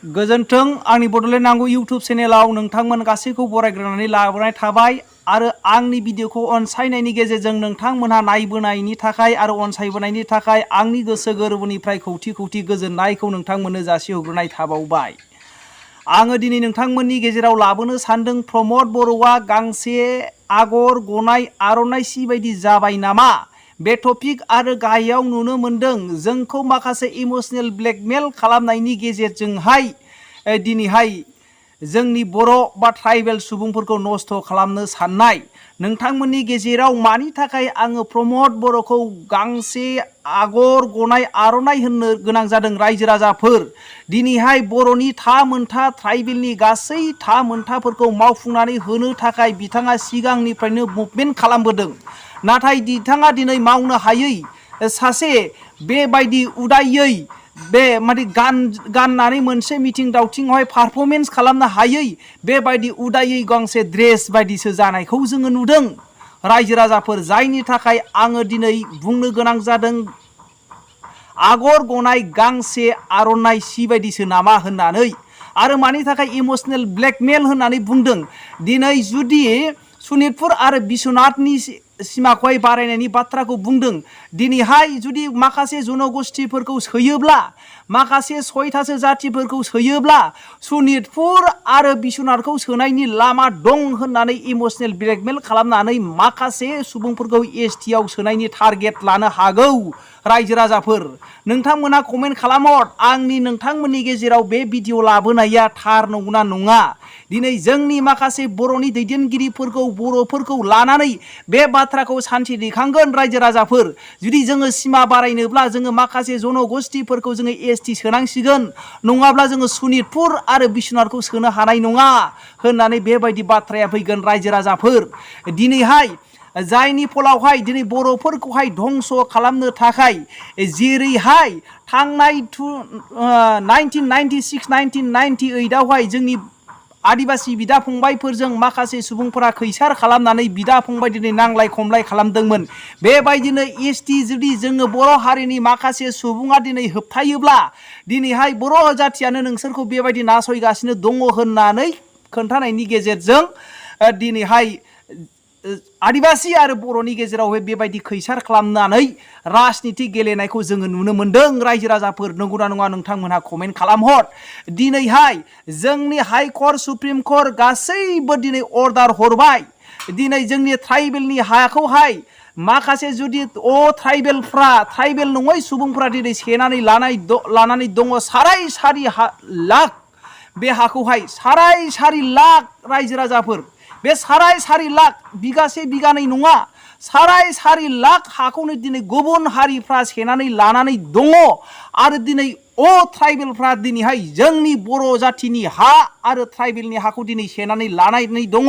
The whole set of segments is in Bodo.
गोजोन्थों आंनि बड'लेण्ड नांगौ इउटुब चेनेलाव नोंथांमोन गासैखौ बरायग्रोनानै लाबोनाय थाबाय आरो आंनि भिडिअखौ अनसायनायनि गेजेरजों नोंथांमोनहा नायबोनायनि थाखाय आरो अनसायबोनायनि थाखाय आंनि गोसो गोरबोनिफ्राय खौथि खौथि गोजोननायखौ नोंथांमोननो जासिहरग्रोनाय थाबावबाय। आङो दिनै नोंथांमोननि गेजेराव लाबोनो सानदों प्रमद बर'आ गांसे आगर गनाय आर'नाइ सि बायदि जाबाय नामा बे टपिक आरो गाहायाव नुनो मोनदों जोंखौ माखासे इमोशनेल ब्लेकमेल खालामनायनि गेजेरजोंहाय दिनैहाय जोंनि बर' बा ट्राइबेल सुबुंफोरखौ नस्थ' खालामनो साननाय नोंथांमोननि गेजेराव मानि थाखाय आङो प्रमद बर'खौ गांसे आगर गनाय आर'नाइ होननो गोनां जादों रायजो राजाफोर दिनैहाय बर'नि मोनथा ट्राइबेलनि गासै मोनथाफोरखौ मावफुंनानै होनो थाखाय बिथाङा सिगांनिफ्रायनो मुभमेन्ट खालामबोदों नाथाय बिथाङा दिनै मावनो हायै सासे बेबायदि उदायै बे माने गाननानै मोनसे मिथिं दावथिङावहाय पारफरमेन्स खालामनो हायै बेबायदि उदायै गांसे ड्रेस बायदिसो जानायखौ जोङो नुदों रायजो राजाफोर जायनि थाखाय आङो दिनै बुंनो गोनां जादों आगर गनाय गांसे आर'नाइ सि बायदिसो नामा होननानै आरो मानि थाखाय इमोशनेल ब्लेकमेल होननानै बुंदों दिनै जुदि सनितपुर आरो बिश्वनाथनि सिमाखौहाय बारायनायनि बाथ्राखौ बुंदों दिनैहाय जुदि माखासे जनगोष्ठीफोरखौ सोयोब्ला माखासे 6थासो जातिफोरखौ सोयोब्ला सनितपुर आरो बिश्वनाथखौ सोनायनि लामा दं होननानै इमोशनेल ब्लेकमेल खालामनानै माखासे सुबुंफोरखौ एसटि आव सोनायनि टारगेट लानो हागौ रायजो राजाफोर नोंथांमोना कमेन्ट खालामहर आंनि नोंथांमोननि गेजेराव बे भिडिअ लाबोनाया थार नंगौना नङा दिनै जोंनि माखासे बर'नि दैदेनगिरिफोरखौ बर'फोरखौ लानानै बे बाथ्राखौ सान्थि दैखांगोन रायजो राजाफोर जुदि जोङो सिमा बारायनोब्ला जोङो माखासे जनगोष्ठीफोरखौ जोङो एसटि सोनांसिगोन नङाब्ला जोङो सनितपुर आरो बिश्वनाथखौ सोनो हानाय नङा होननानै बेबायदि बाथ्राया फैगोन रायजो राजाफोर दिनैहाय जायनि फलावहाय दिनै बर'फोरखौहाय धंस खालामनो थाखाय जेरैहाय थांनाय 1996 1998 आवहाय जोंनि आदिबासि बिदा फंबायफोरजों माखासे सुबुंफोरा खैसार खालामनानै बिदा फंबाय दिनै नांलाय खमलाय खालामदोंमोन बेबायदिनो एसटि जुदि जोङो बर' हारिनि माखासे सुबुङा दिनै होबथायोब्ला दिनैहाय बर' जातियानो नोंसोरखौ बेबायदि नासयगासिनो दङ होननानै खोन्थानायनि गेजेरजों दिनैहाय आदिबासि आरो बर'नि गेजेरावहाय बेबायदि खैसार खालामनानै राजनिति गेलेनायखौ जोङो नुनो मोनदों रायजो राजाफोर नंगौना नङा नोंथांमोनहा कमेन्ट खालामहर दिनैहाय जोंनि हाइ कर्ट सुप्रिम कर्ट गासैबो दिनै अर्डार हरबाय दिनै जोंनि ट्राइबेलनि हाखौहाय माखासे जुदि ट्राइबेल नङै सुबुंफ्रा दिनै सेनानै लानानै दङ साराय लाख बे हाखौहाय साराय लाख रायजो राजाफोर बे साराय लाख बिगासे बिगानै नङा साराय लाख हाखौनो दिनै गुबुन हारिफ्रा सेनानै लानानै दङ आरो दिनै ट्राइबेलफ्रा दिनैहाय जोंनि बर' जातिनि हा आरो ट्राइबेलनि हाखौ दिनै सेनानै लानानै दङ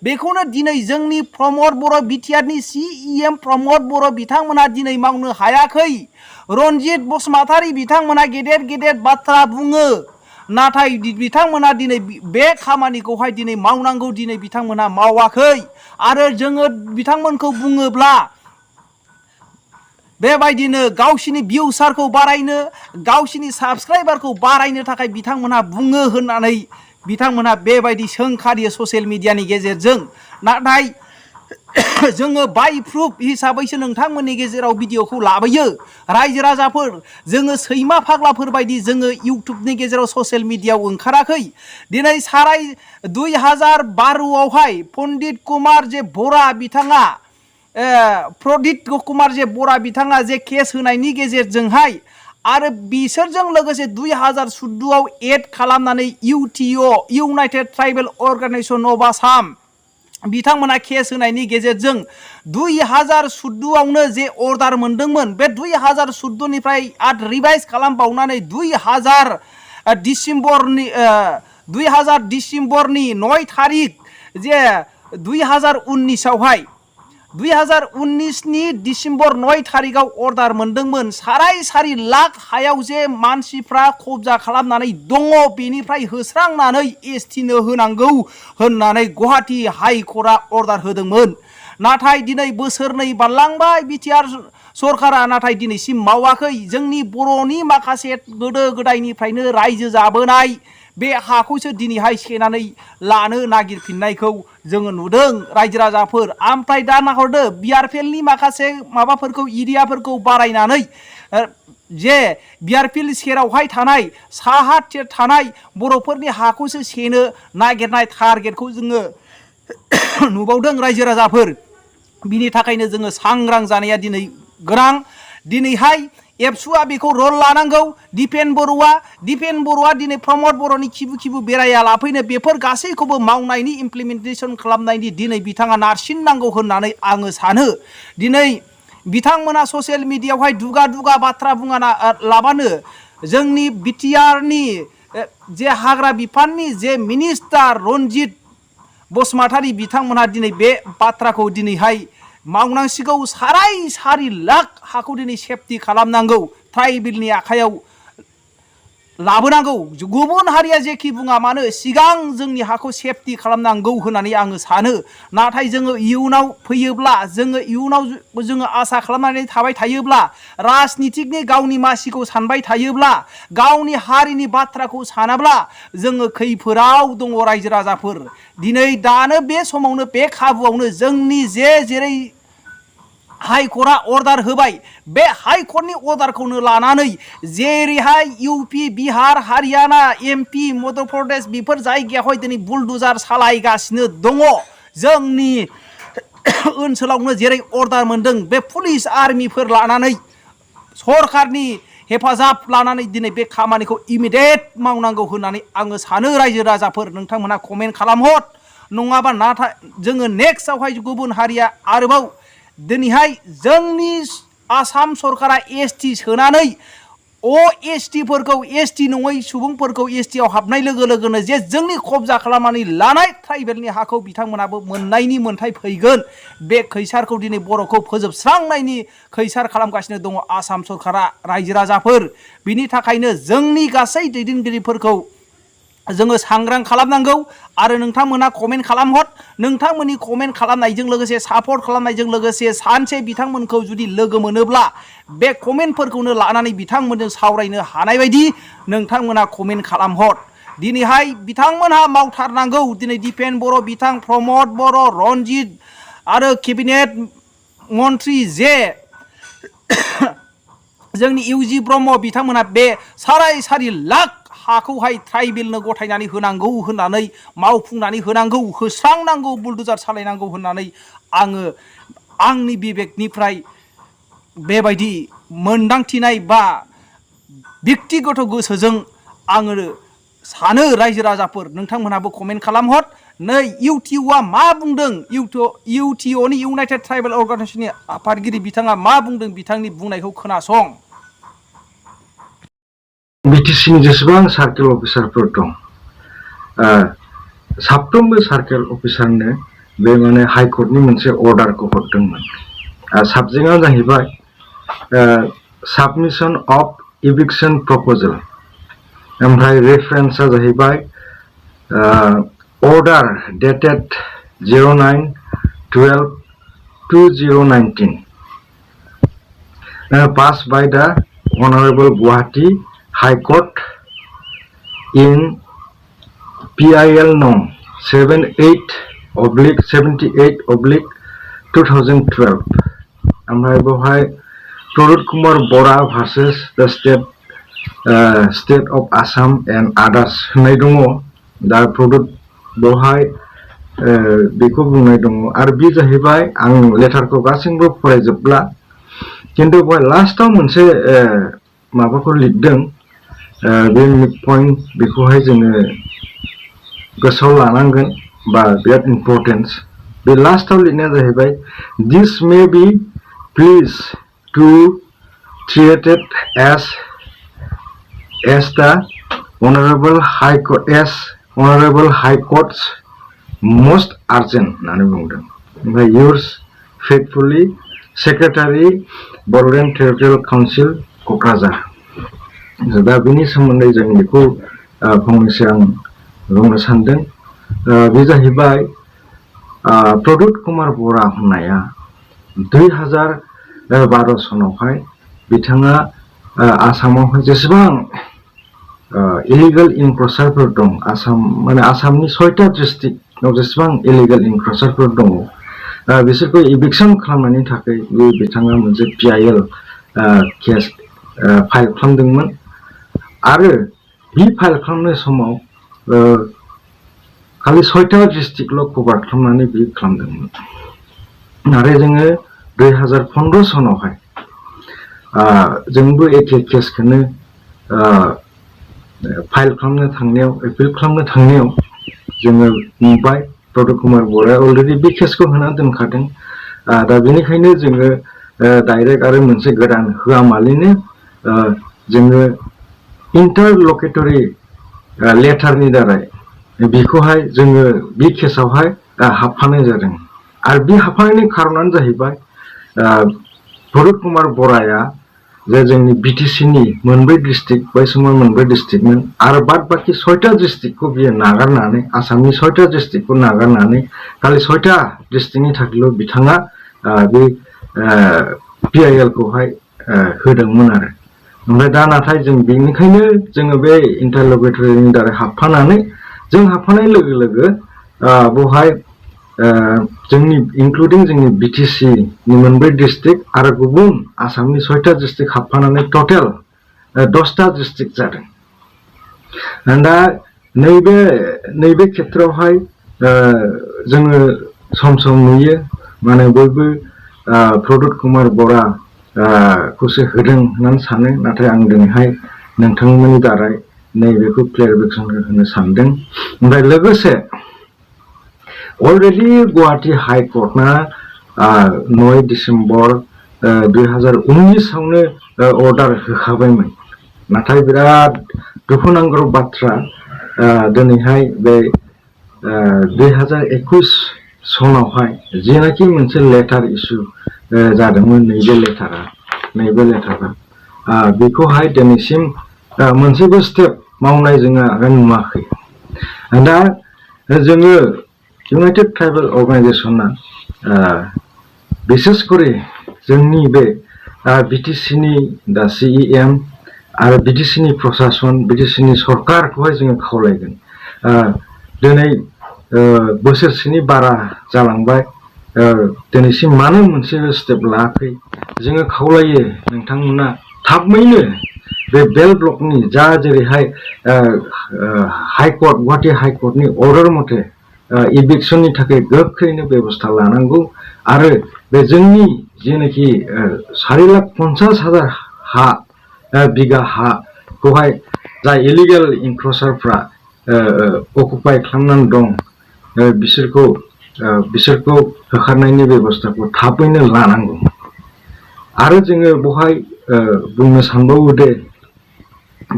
बेखौनो दिनै जोंनि प्रमद बर' बिटिआरनि CEM प्रमद बर' बिथांमोना दिनै मावनो हायाखै रनजित बसुमतारी बिथांमोना गेदेर बाथ्रा बुङो नाथाय बिथांमोना दिनै बे खामानिखौहाय दिनै मावनांगौ दिनै बिथांमोना मावाखै आरो जोङो बिथांमोनखौ बुङोब्ला बेबायदिनो गावसिनि भिउसारखौ बारायनो गावसिनि साबस्क्राइबारखौ बारायनो थाखाय बिथांमोनहा बुङो होननानै बिथांमोनहा बेबायदि सोंखारियो ससियेल मिडियानि गेजेरजों नाथाय जोङो बाय प्रुफ हिसाबैसो नोंथांमोननि गेजेराव भिडिअखौ लाबोयो रायजो राजाफोर जोङो सैमा फाग्लाफोर बायदि जोङो इउटुबनि गेजेराव ससियेल मिडियायाव ओंखाराखै दिनै 2012 आवहाय पन्डित कुमार जे बरा बिथाङा जे केस होनायनि गेजेरजोंहाय आरो बिसोरजों लोगोसे 2014 आव एड खालामनानै UTO United tribal organisation of Assam बिथांमोना केस होनायनि गेजेरजों 2014 आवनो जे अर्डार मोनदोंमोन बे 2014 निफ्राय आद रिभाइज खालामबावनानै 2000 डिसेम्बरनि 9 तारिख जे 2019 नि डिसेम्बर 9 तारिखआव अर्डार मोनदोंमोन साराय लाख हायाव जे मानसिफ्रा कब्जा खालामनानै दङ बेनिफ्राय होस्रांनानै एसटिनो होनांगौ होननानै गुवाहाटी हाइ कर्टआ अर्डार होदोंमोन नाथाय दिनै बोसोरनै बारलांबाय बिटिआर सरकारा नाथाय दिनैसिम मावाखै। जोंनि बर'नि माखासे गोदो गोदायनिफ्रायनो रायजो जाबोनाय बे हाखौसो दिनैहाय सेनानै लानो नागिरफिननायखौ जोङो नुदों रायजो राजाफोर। ओमफ्राय दा नाहरदो बिआरपिएलनि माखासे माबाफोरखौ एरियाफोरखौ बारायनानै जे बिआरपिएल सेरावहाय थानाय साहा थानाय बर'फोरनि हाखौसो सेनो नागिरनाय टारगेटखौ जोङो नुबावदों रायजो राजाफोर। बिनि थाखायनो जोङो सांग्रां जानाया दिनै गोनां। दिनैहाय एबसुआ बेखौ रल लानांगौ। दिपेन बर'आ दिनै प्रमद बर'नि खिबु बेराया लाफैनो बेफोर गासैखौबो मावनायनि इमप्लिमेन्टेसन खालामनायनि दिनै बिथाङा नारसिननांगौ होननानै आङो सानो। दिनै बिथांमोना ससियेल मिडियायावहाय दुगा बाथ्रा बुङा लाबानो जोंनि बिटिआरनि जे हाग्रा बिफाननि जे मिनिस्टार रन्जित बसुमतारी बिथांमोनहा दिनै बे बाथ्राखौ दिनैहाय मावनांसिगौ। सारि लाख हाखौ दिनै सेफटि खालामनांगौ, ट्राइबेलनि आखायाव लाबोनांगौ। गुबुन हारिया जेखि बुङा मानो सिगां जोंनि हाखौ सेफटि खालामनांगौ होननानै आङो सानो। नाथाय जोङो इयुनाव फैयोब्ला जोङो आसा खालामनानै थाबाय थायोब्ला, राजनितिकनि गावनि मासिखौ सानबाय थायोब्ला, गावनि हारिनि बाथ्राखौ सानाब्ला जोङो खैफोदाव दङ रायजो राजाफोर। दिनै दानो बे समावनो बे खाबुआवनो जोंनि जेरै हाइकर्टआ अर्डार होबाय, बे हाइकर्टनि अर्डारखौनो लानानै जेरैहाय इउपि, बिहार, हारियाना, एमपि, मध्य प्रदेश बेफोर जायगायावहाय दिनै बुलडुजार सालायगासिनो दङ। जोंनि ओनसोलावनो जेरै अर्डार मोनदों बे पुलिस आर्मिफोर लानानै सरकारनि हेफाजाब लानानै दिनै बे खामानिखौ इमिडियेट मावनांगौ होननानै आङो सानो रायजो राजाफोर। नोंथांमोनहा कमेन्ट खालामहर। नङाबा नाथाय जोङो नेक्स्टआवहाय गुबुन हारिया आरोबाव दिनैहाय जोंनि आसाम सरकारा एसटि सोनानै एसटिफोरखौ, एसटि नङै सुबुंफोरखौ एसटिआव हाबनाय लोगो लोगोनो जे जोंनि कब्जा खालामनानै लानाय ट्राइबेलनि हाखौ बिथांमोनाबो मोननायनि मोन्थाय फैगोन। बे खैसारखौ दिनै बर'खौ फोजोबस्रांनायनि खैसार खालामगासिनो दङ आसाम सरकारा रायजो राजाफोर। बिनि थाखायनो जोंनि गासै दैदेनगिरिफोरखौ जोङो सांग्रां खालामनांगौ। आरो नोंथांमोना कमेन्ट खालामहर। नोंथांमोननि कमेन्ट खालामनायजों लोगोसे सापर्ट खालामनायजों लोगोसे सानसे बिथांमोनखौ जुदि लोगो मोनोब्ला बे कमेन्टफोरखौनो लानानै बिथांमोनजों सावरायनो हानाय बायदि नोंथांमोना कमेन्ट खालामहर। दिनैहाय बिथांमोनहा मावथारनांगौ। दिनै दिपेन बर', बिथां प्रमद बर', रन्जित आरो केबिनेट मन्त्रि जे जोंनि इउजि ब्रह्म बिथांमोना बे सारि लाख हाखौहाय ट्राइबेलनो गथायनानै होनांगौ होननानै, मावफुंनानै होनांगौ, होस्रांनांगौ, बुलडुजार सालायनांगौ होननानै आङो आंनि बिबेकनिफ्राय बेबायदि मोनदांथिनाय बा व्यक्तिगत गोसोजों आङो सानो रायजो राजाफोर। नोंथांमोनहाबो कमेन्ट खालामहर। नै इउटिअआ मा बुंदों, इउटिअनि इउनाइटेड ट्राइबेल अर्गानाइजेसननि आफादगिरि बिथाङा मा बुंदों, बिथांनि बुंनायखौ खोनासं। बिटिसिनि जेसेबां सार्केल अफिसारफोर दं, साफ्रोमबो सार्केल अफिसारनो बे माने हाइकर्टनि मोनसे अर्डारखौ हरदोंमोन। साबजेक्टआ जाहैबाय साबमिशन अफ इभिक्सन प्रप'जेल। ओमफ्राय रेफारेन्सआ जाहैबाय order dated 09/12/2019 passed by the Honorable Guwahati High Court in PIL No. 78/2012 ओमफ्राय बेवहाय प्रमद कुमार बरा भार्सेस द स्टेट अफ आसाम एन्ड आदार्स होननाय दङ। दा प्रमद बेवहाय बेखौ बुंनाय दङ। आरो बे जाहैबाय, आं लेटारखौ गासैबो फरायजोबब्ला, खिन्थु बेवहाय लास्टाव मोनसे माबाखौ लिरदों। बे पइन्ट बेखौहाय जोङो गोसोआव लानांगोन बा बिराद इम्परटेन्स। बे लास्टाव लिरनाया जाहैबाय, this may be please to treated as the honourable high courts most urgent होननानै बुंदों। ओमफ्राय yours faithfully secretary Bodoland Territorial Council Kokrajhar. दा बेनि सोमोन्दै जों बेखौ फंनैसो आं बुंनो सानदों। बे जाहैबाय प्रमद कुमार बरा होननाया 2012 सनावहाय बिथाङा आसामावहाय जेसेबां इलिगेल इनक्रचारफोर दं माने आसामनि 6टा डिस्ट्रिक्टआव जेसेबां इलिगेल इनक्रचारफोर दङ बिसोरखौ इभिक्सन खालामनायनि थाखाय बिथाङा मोनसे PIL केस फाइल खालामदोंमोन आरो बे फाइल खालामनाय समाव खालि 6टा डिस्ट्रिक्टल' कभार खालामनानै बे खालामदोंमोन आरो जोङो 2015 सनावहाय जोंबो एखे केसखौनो फाइल खालामनो थांनायाव एपिल खालामनो थांनायाव जोङो नुबाय प्रमद कुमार बर'या अलरेडि बे केसखौ होना दोनखादों दा बेनिखायनो जोङो डाइरेक्ट आरो मोनसे गोदान होआमालिनो जोङो इन्टारलकेटरि लेटारनि दारै बेखौहाय जोङो बे केसावहाय हाबफानाय जादों आरो बे हाबफानायनि खारनानो जाहैबाय प्रमद कुमार बर'या जे जोंनि BTCनि मोनब्रै डिस्ट्रिक्ट बै समाव मोनब्रै डिस्ट्रिक्टमोन आरो बाद बाखि 6टा डिस्ट्रिक्टखौ बियो नागारनानै आसामनि 6टा डिस्ट्रिक्टखौ नागारनानै खालि 6टा डिस्ट्रिक्टनि थाखायल' बिथाङा बे PIL खौहाय होदोंमोन आरो ओमफ्राय दा नाथाय जों बेनिखायनो जोङो बे इन्टारलकेटरिनि दारै हाबफानानै जों हाबफानाय लोगो लोगो बेवहाय जोंनि इनक्लुडिं जोंनि BTCनि मोनब्रै डिस्ट्रिक्ट आरो गुबुन आसामनि 6टा डिस्ट्रिक्ट हाबफानानै टटेल 10टा डिस्ट्रिक्ट जादों दा नैबे खेत्रआवहाय जोङो सम सम नुयो माने बयबो प्रमद कुमार बर'या खौसो होदों होननानै सानो नाथाय आं दिनैहाय नोंथांमोननि दारै नैबेखौ क्लियारिफिकेसन होनो सानदों ओमफ्राय लोगोसे अलरेडि गुवाहाटी हाई कर्टआ 9 डिसेम्बर 2019 आवनो अर्डार होखाबायमोन नाथाय बिराद दुखुनांथाव बाथ्रा दिनैहाय बे 2021 सनावहाय जेनाखि मोनसे लेटार इसु जादोंमोन नैबे लेटारा बेखौहाय दिनैसिम मोनसेबो स्टेप मावनाय जोङो नुवाखै दा जोङो इउनाइटेड ट्राइबेल अर्गानाइजेसना बिसेस करि जोंनि बे BTCनि दा CEM आरो BTCनि प्रशासन BTCनि सरकारखौहाय जोङो खावलायगोन दिनै बोसोरसेनि बारा जालांबाय दिनैसिम मानो मोनसे स्टेप लायाखै जोङो खावलायो नोंथांमोना थाबैनो बे बेल ब्लकनि जा जेरैहाय हाइकर्ट गुवाहाटी हाइकर्टनि अर्डार मथे इभिक्सननि थाखाय गोख्रैनो बेबस्था लानांगौ आरो बे जोंनि जेनाखि 4,50,000 बिगा हाखौहाय जा इलिगेल इनक्रचारफ्रा अकुपाय खालामनानै दं बिसोरखौ होखारनायनि बेबस्थाखौ थाबैनो लानांगौ आरो जोङो बेवहाय बुंनो सानबावो दे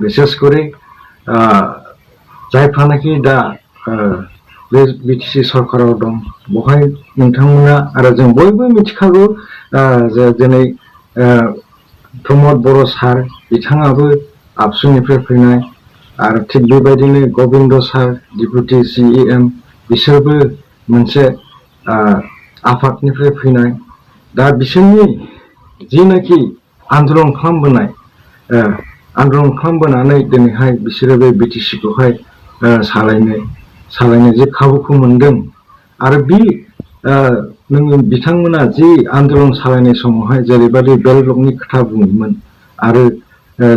बिसेस करि जायफ्रानाखि दा बे BTC सरकाराव दं बेवहाय नोंथांमोना आरो जों बयबो मिथिखागौ जे दिनै प्रमद बर' सार बिथाङाबो आबसुनिफ्राय फैनाय आरो थिग बेबायदिनो गबिन्द सार डिपुटि CEM बिसोरबो मोनसे आफादनिफ्राय फैनाय दा बिसोरनि जिनाखि आन्दलन खालामबोनानै दिनैहाय बिसोरो बे BTCखौहाय सालायनो जे खाबुखौ मोनदों आरो नोङो बिथांमोना जि आन्दलन सालायनाय समावहाय जेरैबायदि बेल ब्लकनि खोथा बुङोमोन आरो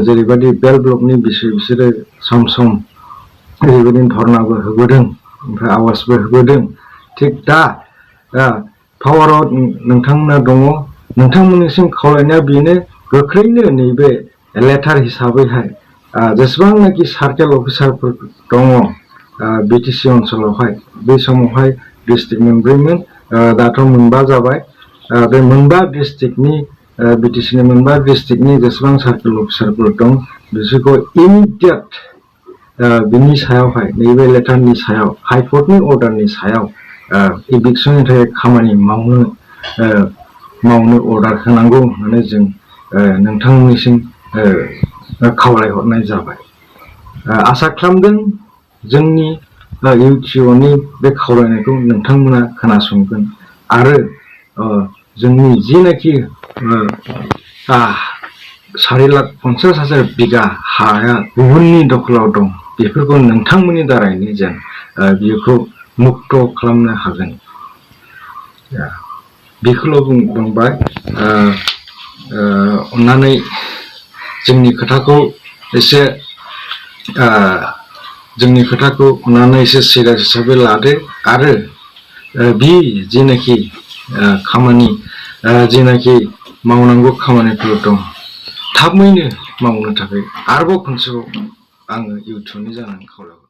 जेरैबायदि बेल ब्लकनि बिसोरो सम सम ओरैबायदि धर्नाबो होबोदों ओमफ्राय आवाजबो होबोदों थिग दा पावाराव नोंथांमोना दङ नोंथांमोननिसिम खावलायनाया बेनो गोख्रैनो नैबे लेटार हिसाबैहाय जेसेबांनाखि सार्केल अफिसारफोर दङ BTC ओनसोलावहाय बे समावहाय डिस्ट्रिक्ट मोनब्रैमोन दाथ' मोनबा जाबाय बे मोनबा डिस्ट्रिक्टनि BTCनि मोनबा डिस्ट्रिक्टनि जेसेबां सार्केल अफिसारफोर दं बिसोरखौ इमिडियेट बिनि सायावहाय नैबे लेटारनि सायाव हाइकर्टनि अर्डारनि सायाव इभिक्सननि थाखाय खामानि मावनो अर्डार होनांगौ होननानै जों नोंथांमोननिसिम खावलायहरनाय जाबाय आसा खालामदों जोंनि UTOनि बे खावलायनायखौ नोंथांमोना खोनासंगोन आरो जोंनि जिनाखि 4,50,000 बिगा हाया गुबुननि दखलाव दं बेफोरखौ नोंथांमोननि दारैनो जेन बेखौ मुक्त खालामनो हागोन बेखौल' बुंबाय अन्नानै जोंनि खोथाखौ एसे सिरियास हिसाबै लादो आरो बे जेनाखि खामानि जेनाखि मावनांगौ खामानिफोर दं थाबैनो मावनो थाखाय आरोबाव खनसेबाव आङो इउटुबनि जानानै खावलायबाय